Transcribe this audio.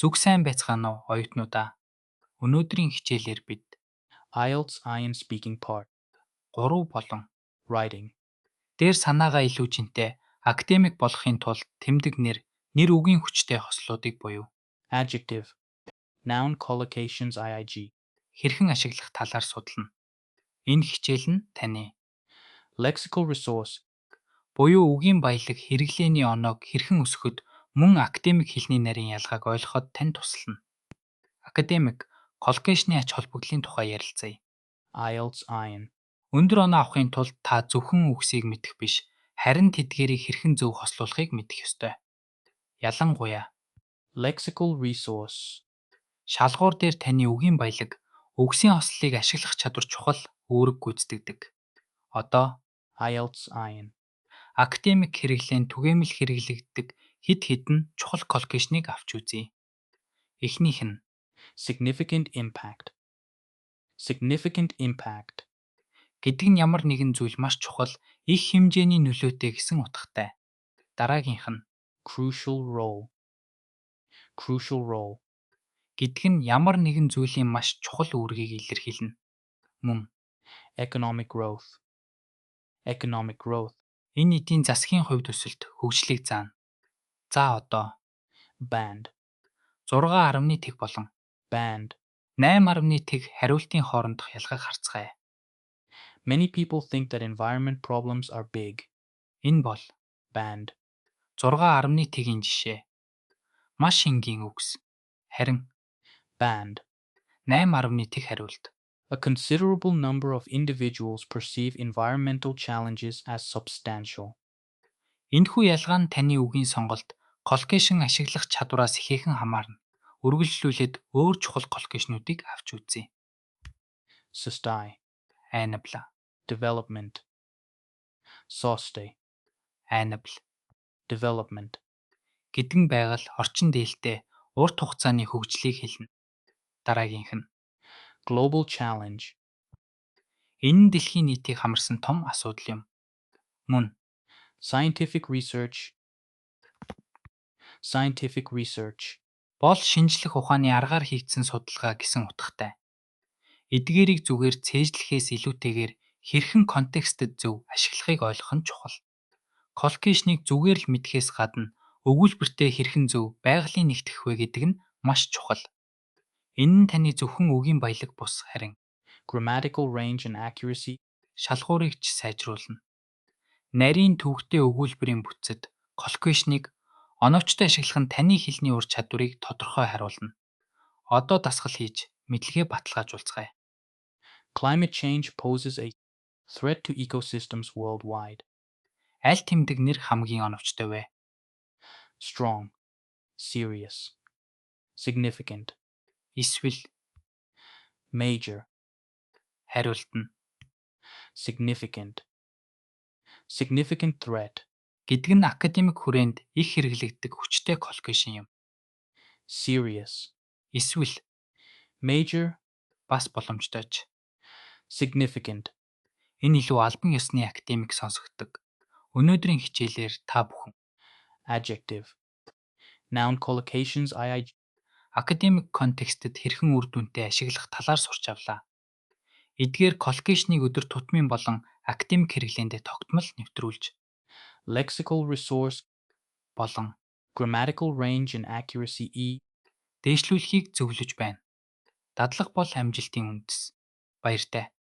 Зүг сайн байцгаана уу оюутнуудаа. Өнөөдрийн хичээлээр бид IELTS IN speaking part. 3 болон Writing. дээр санаагаа илүү жинтэй академик болохын тулд тэмдэг нэр үгийн хүчтэй хослолуудыг буюу Adjective. Noun collocations IIG. хэрхэн ашиглах талаар судална. Энэ хичээл нь таны Lexical resource. буюу үгийн баялаг хэрэглээний оноог хэрхэн өсгөхөд мөн академик хэлний нарийн ялгааг ойлгоход тань туслана. Академик коллокейшны ач холбогдлын тухай ярилцъя. IELTS IN. Өндөр оноо авахын тулд та зөвхөн үгсийг мэдэх биш, харин тэдгээрийг хэрхэн зөв хослуулахыг мэдэх ёстой. Ялангуяа Lexical resource. шалгуур дээр таны үгийн баялаг, үгсийн хослолыг ашиглах чадвар чухал үүрэг гүйцэтгэдэг. Одоо IELTS IN. академик хэрэглээнд түгээмэл хэрэглэгддэг хэд хэдэн чухал коллокейшныг авч үзье. Эхнийх нь Significant impact. Significant impact. гэдэг нь ямар нэгэн зүйл маш чухал, их хэмжээний нөлөөтэй гэсэн утгатай. Дараагийнх нь Crucial role. Crucial role. гэдэг нь ямар нэгэн зүйлийн маш чухал үүргийг илэрхийлнэ. Мөн Economic growth. Economic growth. энэ эдийн засгийн хувьд өсөлт хөгжлийг заана. За одоо Band. 6.1 болон Band. 8.1 хариултын хоорондох ялгааг харцгаая. Many people think that environment problems are big. Энэ бол Band. 6.1-ийн жишээ. Маш энгийн үгс. Харин Band. 8.1 хариулт. A considerable number of individuals perceive environmental challenges as substantial. Энэхүү ялгаа нь таны үгийн сонголт коллокейшн ашиглах чадвараас ихээхэн хамаарна. Үргэлжлүүлээд өөр чухал коллокейшнуудыг авч үзье. Sustai. Айнабла, Development. Soste. айнабл Development. гэдгэн байгаль орчин дээлтэй урт хугацааны хөгжлийг хэлнэ. Дараагийнх нь Global challenge. энэ нь дэлхийн нийтийг хамарсан том асуудал юм. Мөн Scientific research. Scientific research. бол шинжлэх ухааны аргаар хийгдсэн судалгаа гэсэн утгатай. Эдгээрийг зүгээр цээжлэхээс илүүтэйгээр хэрхэн контекстэд зөв ашиглахыг ойлгох нь чухал. Коллокейшнийг зүгээр л мэдхээс гадна өгүүлбэртээ хэрхэн зөв байгалийн нэгтгэх вэ гэдэг нь маш чухал. Энэ нь таны зөвхөн үгийн баялаг бус харин Grammatical range and accuracy. шалгуурыг ч сайжруулна. Нарийн төвөгтэй өгүүлбэрийн бүтцэд коллокейшнийг оновчтой ашиглах нь таны хэлний ур чадварыг тодорхой харуулна. Одоо дасгал хийж мэдлэгээ баталгаажуулцгаая. Climate change poses a threat to ecosystems worldwide. Аль тэмдэг нэр хамгийн оновчтой вэ? Strong. Serious. Significant. Эсвэл Major. хариулт нь Significant. Significant threat. гэдэг нь академик хүрээнд их хэрэглэгддэг хүчтэй коллокейшн юм. Serious. Эсвэл Major. бас боломжтойч. Significant. Энэ илүү албан ёсны академик сонсогддог. Өнөөдрийн хичээлээр та бүхэн Adjective. Noun collocations IIG. академик контекстэд хэрхэн үр дүнтэй ашиглах талаар сурч авлаа. Эдгээр коллокейшнийг өдөр тутмын болон академик хэрэглээндээ тогтмол нэвтрүүлж Lexical resource. болон Grammatical range and accuracy дээшлүүлэхийг зөвлөж байна. Дадлага бол амжилтын үндэс. Баяртай.